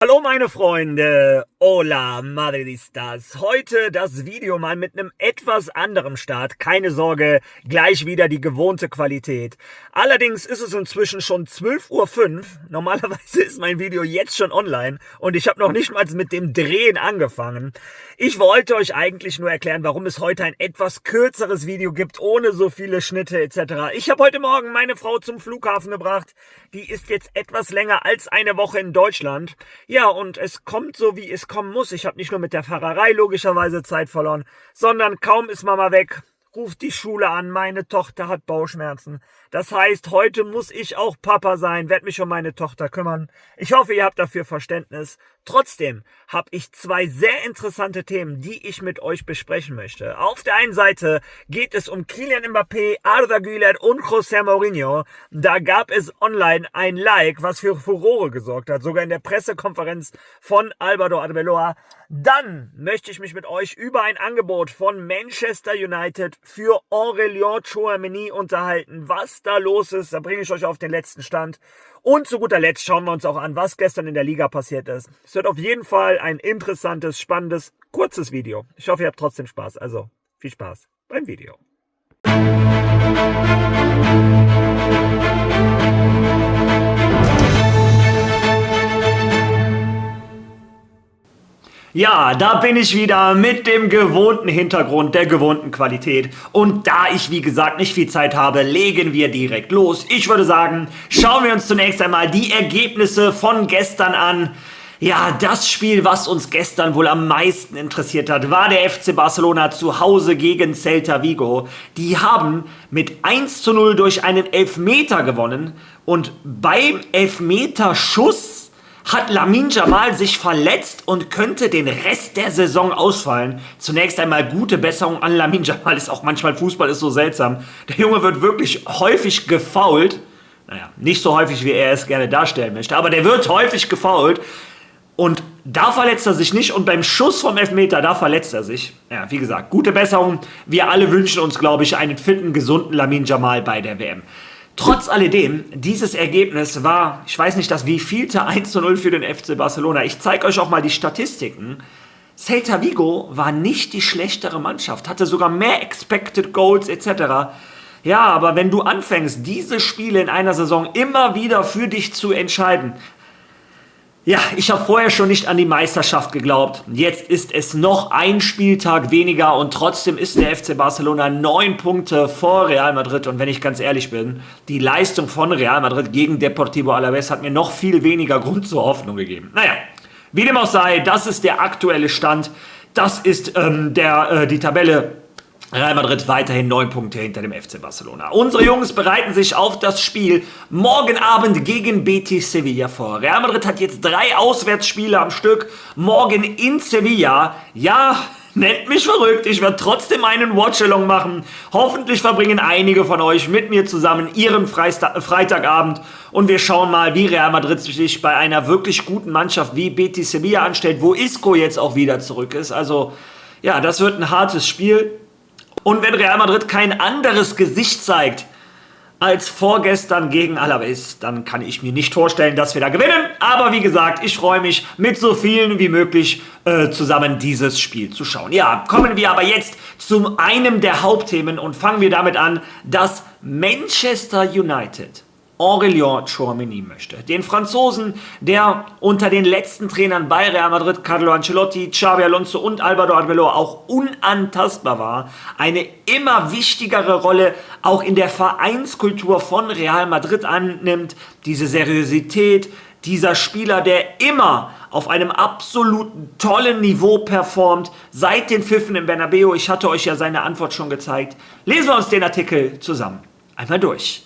Hallo meine Freunde, hola Madridistas. Heute das Video mal mit einem etwas anderem Start. Keine Sorge, gleich wieder die gewohnte Qualität. Allerdings ist es inzwischen schon 12:05 Uhr. Normalerweise ist mein Video jetzt schon online und ich habe noch nicht mal mit dem Drehen angefangen. Ich wollte euch eigentlich nur erklären, warum es heute ein etwas kürzeres Video gibt, ohne so viele Schnitte etc. Ich habe heute Morgen meine Frau zum Flughafen gebracht. Die ist jetzt etwas länger als eine Woche in Deutschland. Ja, und es kommt so, wie es kommen muss. Ich habe nicht nur mit der Fahrerei logischerweise Zeit verloren, sondern kaum ist Mama weg, ruft die Schule an, meine Tochter hat Bauchschmerzen. Das heißt, heute muss ich auch Papa sein, werde mich um meine Tochter kümmern. Ich hoffe, ihr habt dafür Verständnis. Trotzdem habe ich zwei sehr interessante Themen, die ich mit euch besprechen möchte. Auf der einen Seite geht es um Kylian Mbappé, Arda Güler und José Mourinho. Da gab es online ein Like, was für Furore gesorgt hat, sogar in der Pressekonferenz von Álvaro Arbeloa. Dann möchte ich mich mit euch über ein Angebot von Manchester United für Aurélien Tchouaméni unterhalten. Was da los ist, da bringe ich euch auf den letzten Stand. Und zu guter Letzt schauen wir uns auch an, was gestern in der Liga passiert ist. Es wird auf jeden Fall ein interessantes, spannendes, kurzes Video. Ich hoffe, ihr habt trotzdem Spaß. Also, viel Spaß beim Video. Ja, da bin ich wieder mit dem gewohnten Hintergrund, der gewohnten Qualität. Und da ich, wie gesagt, nicht viel Zeit habe, legen wir direkt los. Ich würde sagen, schauen wir uns zunächst einmal die Ergebnisse von gestern an. Ja, das Spiel, was uns gestern wohl am meisten interessiert hat, war der FC Barcelona zu Hause gegen Celta Vigo. Die haben mit 1:0 durch einen Elfmeter gewonnen und beim Elfmeterschuss hat Lamine Yamal sich verletzt und könnte den Rest der Saison ausfallen. Zunächst einmal gute Besserung an Lamine Yamal. Ist auch manchmal Fußball ist so seltsam. Der Junge wird wirklich häufig gefoult. Naja, nicht so häufig, wie er es gerne darstellen möchte, aber der wird häufig gefoult. Und da verletzt er sich nicht und beim Schuss vom Elfmeter, da verletzt er sich. Ja, wie gesagt, gute Besserung. Wir alle wünschen uns, glaube ich, einen fitten, gesunden Lamine Yamal bei der WM. Trotz alledem, dieses Ergebnis war, ich weiß nicht, das wievielte 1:0 für den FC Barcelona. Ich zeige euch auch mal die Statistiken. Celta Vigo war nicht die schlechtere Mannschaft, hatte sogar mehr Expected Goals etc. Ja, aber wenn du anfängst, diese Spiele in einer Saison immer wieder für dich zu entscheiden, ja, ich habe vorher schon nicht an die Meisterschaft geglaubt. Jetzt ist es noch ein Spieltag weniger und trotzdem ist der FC Barcelona 9 Punkte vor Real Madrid. Und wenn ich ganz ehrlich bin, die Leistung von Real Madrid gegen Deportivo Alavés hat mir noch viel weniger Grund zur Hoffnung gegeben. Naja, wie dem auch sei, das ist der aktuelle Stand. Das ist die Tabelle. Real Madrid weiterhin 9 Punkte hinter dem FC Barcelona. Unsere Jungs bereiten sich auf das Spiel morgen Abend gegen Betis Sevilla vor. Real Madrid hat jetzt 3 Auswärtsspiele am Stück. Morgen in Sevilla. Ja, nennt mich verrückt. Ich werde trotzdem einen Watchalong machen. Hoffentlich verbringen einige von euch mit mir zusammen ihren Freitagabend. Und wir schauen mal, wie Real Madrid sich bei einer wirklich guten Mannschaft wie Betis Sevilla anstellt, wo Isco jetzt auch wieder zurück ist. Also, ja, das wird ein hartes Spiel. Und wenn Real Madrid kein anderes Gesicht zeigt als vorgestern gegen Alavés, dann kann ich mir nicht vorstellen, dass wir da gewinnen. Aber wie gesagt, ich freue mich, mit so vielen wie möglich zusammen dieses Spiel zu schauen. Ja, kommen wir aber jetzt zu einem der Hauptthemen und fangen wir damit an, dass Manchester United Aurélien Tchouaméni möchte. Den Franzosen, der unter den letzten Trainern bei Real Madrid, Carlo Ancelotti, Xabi Alonso und Álvaro Arbeloa auch unantastbar war, eine immer wichtigere Rolle auch in der Vereinskultur von Real Madrid annimmt. Diese Seriosität, dieser Spieler, der immer auf einem absoluten tollen Niveau performt, seit den Pfiffen im Bernabeu. Ich hatte euch ja seine Antwort schon gezeigt. Lesen wir uns den Artikel zusammen einmal durch.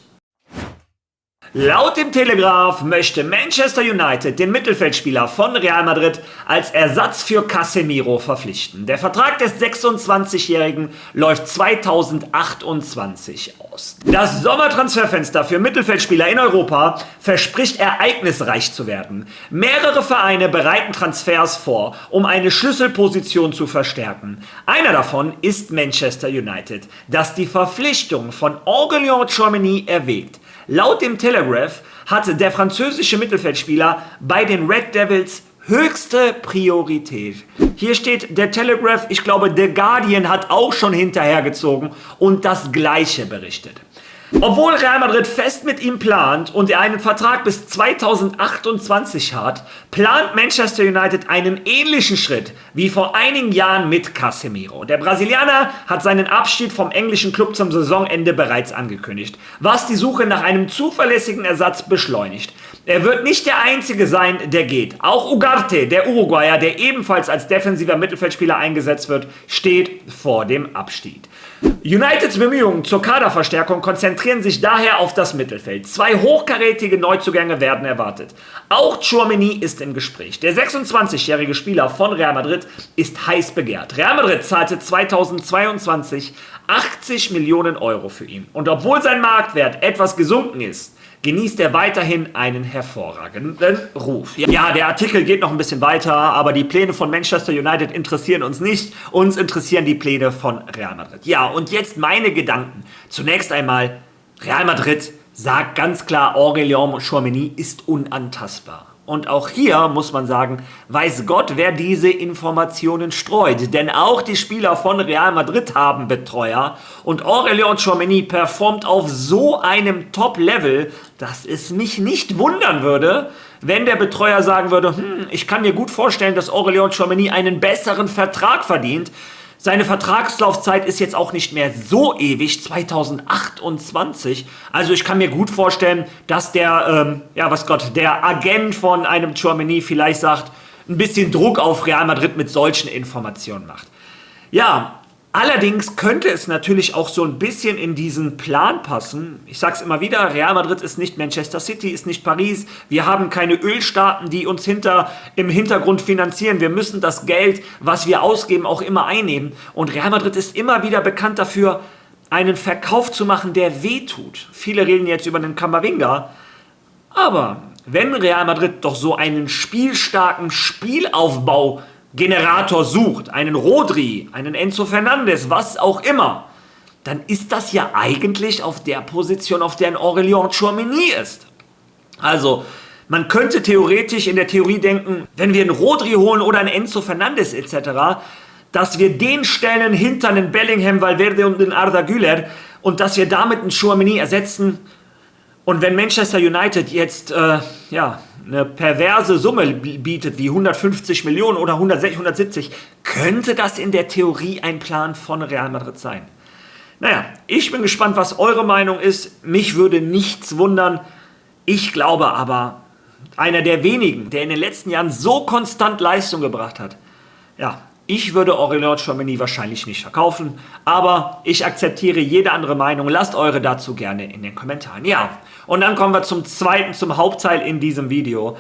Laut dem Telegraph möchte Manchester United den Mittelfeldspieler von Real Madrid als Ersatz für Casemiro verpflichten. Der Vertrag des 26-Jährigen läuft 2028 aus. Das Sommertransferfenster für Mittelfeldspieler in Europa verspricht ereignisreich zu werden. Mehrere Vereine bereiten Transfers vor, um eine Schlüsselposition zu verstärken. Einer davon ist Manchester United, das die Verpflichtung von Aurélien Tchouaméni erwägt. Laut dem Telegraph hatte der französische Mittelfeldspieler bei den Red Devils höchste Priorität. Hier steht der Telegraph, ich glaube, The Guardian hat auch schon hinterhergezogen und das Gleiche berichtet. Obwohl Real Madrid fest mit ihm plant und er einen Vertrag bis 2028 hat, plant Manchester United einen ähnlichen Schritt wie vor einigen Jahren mit Casemiro. Der Brasilianer hat seinen Abschied vom englischen Club zum Saisonende bereits angekündigt, was die Suche nach einem zuverlässigen Ersatz beschleunigt. Er wird nicht der Einzige sein, der geht. Auch Ugarte, der Uruguayer, der ebenfalls als defensiver Mittelfeldspieler eingesetzt wird, steht vor dem Abstieg. Uniteds Bemühungen zur Kaderverstärkung konzentrieren sich daher auf das Mittelfeld. 2 hochkarätige Neuzugänge werden erwartet. Auch Tchouaméni ist im Gespräch. Der 26-jährige Spieler von Real Madrid ist heiß begehrt. Real Madrid zahlte 2022 80 Millionen Euro für ihn. Und obwohl sein Marktwert etwas gesunken ist, genießt er weiterhin einen hervorragenden Ruf. Ja, der Artikel geht noch ein bisschen weiter, aber die Pläne von Manchester United interessieren uns nicht. Uns interessieren die Pläne von Real Madrid. Ja, und jetzt meine Gedanken. Zunächst einmal, Real Madrid sagt ganz klar, Aurélien Tchouaméni ist unantastbar. Und auch hier muss man sagen, weiß Gott, wer diese Informationen streut. Denn auch die Spieler von Real Madrid haben Betreuer. Und Aurélien Tchouaméni performt auf so einem Top-Level, dass es mich nicht wundern würde, wenn der Betreuer sagen würde, ich kann mir gut vorstellen, dass Aurélien Tchouaméni einen besseren Vertrag verdient. Seine Vertragslaufzeit ist jetzt auch nicht mehr so ewig, 2028. Also ich kann mir gut vorstellen, dass der Agent von einem Tchouaméni vielleicht sagt, ein bisschen Druck auf Real Madrid mit solchen Informationen macht. Ja, allerdings könnte es natürlich auch so ein bisschen in diesen Plan passen. Ich sag's immer wieder, Real Madrid ist nicht Manchester City, ist nicht Paris. Wir haben keine Ölstaaten, die uns im Hintergrund finanzieren. Wir müssen das Geld, was wir ausgeben, auch immer einnehmen. Und Real Madrid ist immer wieder bekannt dafür, einen Verkauf zu machen, der wehtut. Viele reden jetzt über den Camavinga. Aber wenn Real Madrid doch so einen spielstarken Spielaufbau Generator sucht, einen Rodri, einen Enzo Fernandes, was auch immer, dann ist das ja eigentlich auf der Position, auf der ein Aurélien Tchouaméni ist. Also, man könnte theoretisch in der Theorie denken, wenn wir einen Rodri holen oder einen Enzo Fernandes etc., dass wir den stellen hinter einen Bellingham, Valverde und den Arda Güler und dass wir damit einen Tchouaméni ersetzen. Und wenn Manchester United jetzt eine perverse Summe bietet, wie 150 Millionen oder 160, 170, könnte das in der Theorie ein Plan von Real Madrid sein. Naja, ich bin gespannt, was eure Meinung ist. Mich würde nichts wundern. Ich glaube aber, einer der wenigen, der in den letzten Jahren so konstant Leistung gebracht hat, ja, ich würde Aurélien Tchouaméni wahrscheinlich nicht verkaufen, aber ich akzeptiere jede andere Meinung. Lasst eure dazu gerne in den Kommentaren. Ja, und dann kommen wir zum Hauptteil in diesem Video.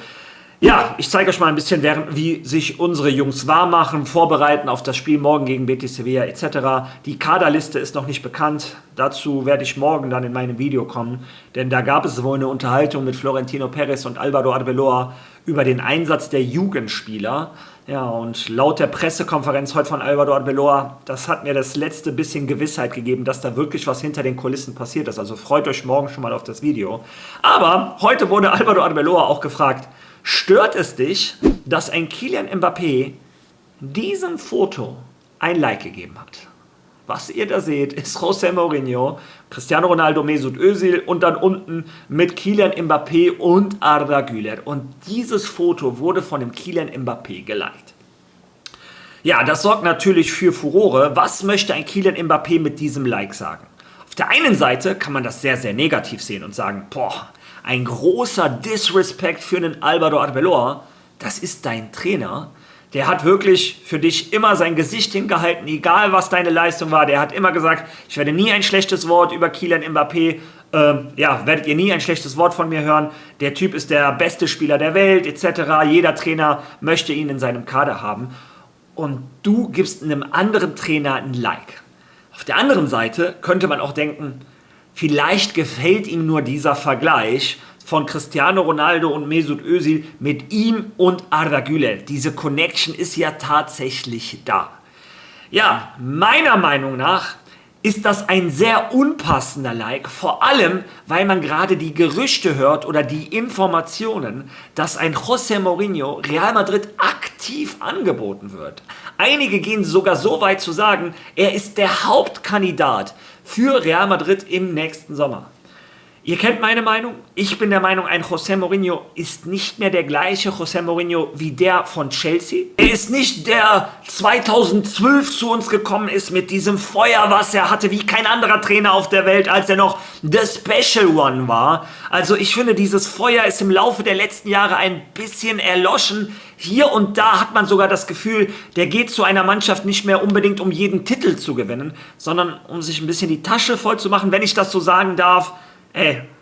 Ja, ich zeige euch mal ein bisschen, wie sich unsere Jungs warm machen, vorbereiten auf das Spiel morgen gegen Betis Sevilla etc. Die Kaderliste ist noch nicht bekannt. Dazu werde ich morgen dann in meinem Video kommen, denn da gab es wohl eine Unterhaltung mit Florentino Perez und Álvaro Arbeloa über den Einsatz der Jugendspieler. Ja, und laut der Pressekonferenz heute von Álvaro Arbeloa, das hat mir das letzte bisschen Gewissheit gegeben, dass da wirklich was hinter den Kulissen passiert ist. Also freut euch morgen schon mal auf das Video. Aber heute wurde Álvaro Arbeloa auch gefragt, stört es dich, dass ein Kylian Mbappé diesem Foto ein Like gegeben hat? Was ihr da seht, ist José Mourinho, Cristiano Ronaldo, Mesut Özil und dann unten mit Kylian Mbappé und Arda Güler. Und dieses Foto wurde von dem Kylian Mbappé geliked. Ja, das sorgt natürlich für Furore. Was möchte ein Kylian Mbappé mit diesem Like sagen? Auf der einen Seite kann man das sehr, sehr negativ sehen und sagen, ein großer Disrespect für einen Álvaro Arbeloa, das ist dein Trainer. Der hat wirklich für dich immer sein Gesicht hingehalten, egal was deine Leistung war. Der hat immer gesagt, ich werde nie ein schlechtes Wort über Kylian Mbappé, werdet ihr nie ein schlechtes Wort von mir hören. Der Typ ist der beste Spieler der Welt, etc. Jeder Trainer möchte ihn in seinem Kader haben. Und du gibst einem anderen Trainer ein Like. Auf der anderen Seite könnte man auch denken, vielleicht gefällt ihm nur dieser Vergleich von Cristiano Ronaldo und Mesut Özil mit ihm und Arda Güler. Diese Connection ist ja tatsächlich da. Ja, meiner Meinung nach ist das ein sehr unpassender Like, vor allem, weil man gerade die Gerüchte hört oder die Informationen, dass ein José Mourinho Real Madrid aktiv angeboten wird. Einige gehen sogar so weit zu sagen, er ist der Hauptkandidat für Real Madrid im nächsten Sommer. Ihr kennt meine Meinung. Ich bin der Meinung, ein José Mourinho ist nicht mehr der gleiche José Mourinho wie der von Chelsea. Er ist nicht der 2012 zu uns gekommen ist mit diesem Feuer, was er hatte, wie kein anderer Trainer auf der Welt, als er noch the Special One war. Also ich finde, dieses Feuer ist im Laufe der letzten Jahre ein bisschen erloschen. Hier und da hat man sogar das Gefühl, der geht zu einer Mannschaft nicht mehr unbedingt, um jeden Titel zu gewinnen, sondern um sich ein bisschen die Tasche voll zu machen, wenn ich das so sagen darf.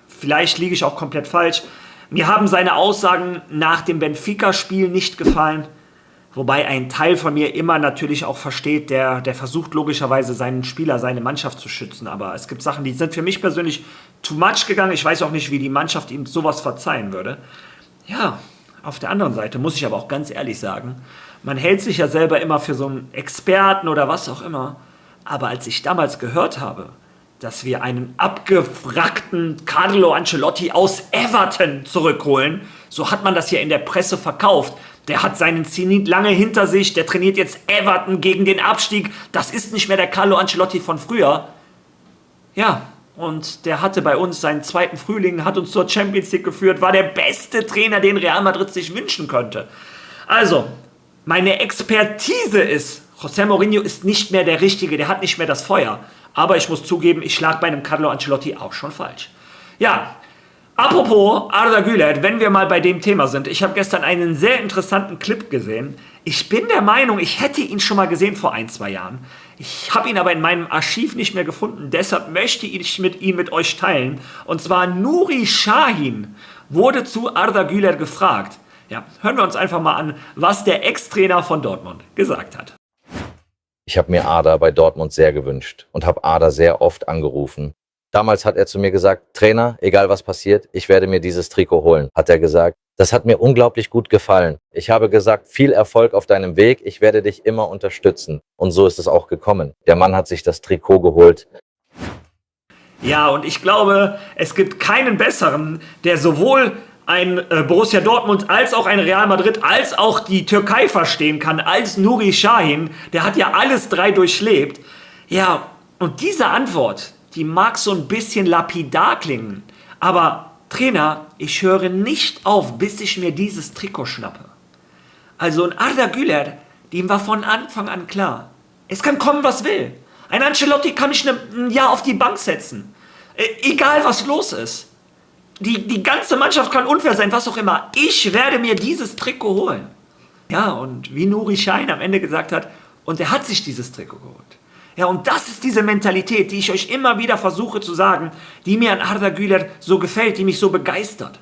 Vielleicht liege ich auch komplett falsch. Mir haben seine Aussagen nach dem Benfica-Spiel nicht gefallen. Wobei ein Teil von mir immer natürlich auch versteht, der versucht logischerweise seinen Spieler, seine Mannschaft zu schützen. Aber es gibt Sachen, die sind für mich persönlich too much gegangen. Ich weiß auch nicht, wie die Mannschaft ihm sowas verzeihen würde. Ja, auf der anderen Seite muss ich aber auch ganz ehrlich sagen, man hält sich ja selber immer für so einen Experten oder was auch immer. Aber als ich damals gehört habe, dass wir einen abgewrackten Carlo Ancelotti aus Everton zurückholen. So hat man das hier in der Presse verkauft. Der hat seinen Zenit lange hinter sich, der trainiert jetzt Everton gegen den Abstieg. Das ist nicht mehr der Carlo Ancelotti von früher. Ja, und der hatte bei uns seinen zweiten Frühling, hat uns zur Champions League geführt, war der beste Trainer, den Real Madrid sich wünschen könnte. Also, meine Expertise ist, José Mourinho ist nicht mehr der Richtige, der hat nicht mehr das Feuer. Aber ich muss zugeben, ich lag bei einem Carlo Ancelotti auch schon falsch. Ja, apropos Arda Güler, wenn wir mal bei dem Thema sind. Ich habe gestern einen sehr interessanten Clip gesehen. Ich bin der Meinung, ich hätte ihn schon mal gesehen vor 1-2 Jahren. Ich habe ihn aber in meinem Archiv nicht mehr gefunden. Deshalb möchte ich ihn mit euch teilen. Und zwar Nuri Sahin wurde zu Arda Güler gefragt. Ja, hören wir uns einfach mal an, was der Ex-Trainer von Dortmund gesagt hat. Ich habe mir Arda bei Dortmund sehr gewünscht und habe Arda sehr oft angerufen. Damals hat er zu mir gesagt, Trainer, egal was passiert, ich werde mir dieses Trikot holen, hat er gesagt. Das hat mir unglaublich gut gefallen. Ich habe gesagt, viel Erfolg auf deinem Weg, ich werde dich immer unterstützen. Und so ist es auch gekommen. Der Mann hat sich das Trikot geholt. Ja, und ich glaube, es gibt keinen besseren, der sowohl ein Borussia Dortmund als auch ein Real Madrid als auch die Türkei verstehen kann, als Nuri Sahin. Der hat ja alles drei durchlebt. Ja, und diese Antwort, die mag so ein bisschen lapidar klingen. Aber Trainer, ich höre nicht auf, bis ich mir dieses Trikot schnappe. Also ein Arda Güler, dem war von Anfang an klar, es kann kommen, was will. Ein Ancelotti kann mich ein Jahr auf die Bank setzen. Egal, was los ist. Die ganze Mannschaft kann unfair sein, was auch immer. Ich werde mir dieses Trikot holen. Ja, und wie Nuri Sahin am Ende gesagt hat, und er hat sich dieses Trikot geholt. Ja, und das ist diese Mentalität, die ich euch immer wieder versuche zu sagen, die mir an Arda Güler so gefällt, die mich so begeistert.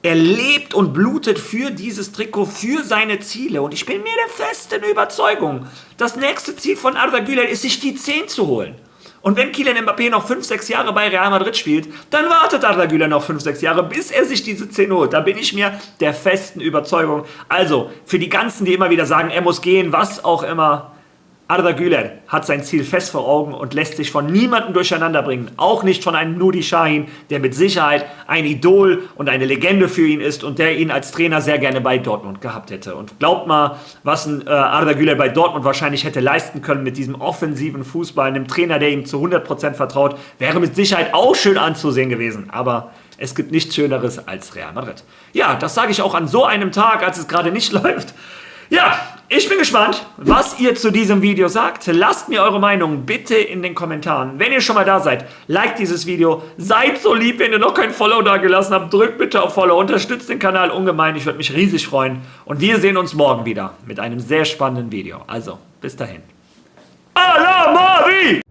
Er lebt und blutet für dieses Trikot, für seine Ziele. Und ich bin mir der festen Überzeugung, das nächste Ziel von Arda Güler ist, sich die 10 zu holen. Und wenn Kylian Mbappé noch 5-6 Jahre bei Real Madrid spielt, dann wartet Arda Güler noch 5-6 Jahre, bis er sich diese 10 holt. Da bin ich mir der festen Überzeugung. Also, für die Ganzen, die immer wieder sagen, er muss gehen, was auch immer, Arda Güler hat sein Ziel fest vor Augen und lässt sich von niemandem durcheinander bringen. Auch nicht von einem Nuri Sahin, der mit Sicherheit ein Idol und eine Legende für ihn ist und der ihn als Trainer sehr gerne bei Dortmund gehabt hätte. Und glaubt mal, was ein Arda Güler bei Dortmund wahrscheinlich hätte leisten können mit diesem offensiven Fußball, einem Trainer, der ihm zu 100% vertraut, wäre mit Sicherheit auch schön anzusehen gewesen. Aber es gibt nichts Schöneres als Real Madrid. Ja, das sage ich auch an so einem Tag, als es gerade nicht läuft. Ja, ich bin gespannt, was ihr zu diesem Video sagt. Lasst mir eure Meinung bitte in den Kommentaren. Wenn ihr schon mal da seid, liked dieses Video. Seid so lieb, wenn ihr noch kein Follow da gelassen habt. Drückt bitte auf Follow, unterstützt den Kanal ungemein. Ich würde mich riesig freuen. Und wir sehen uns morgen wieder mit einem sehr spannenden Video. Also, bis dahin. A la Mari!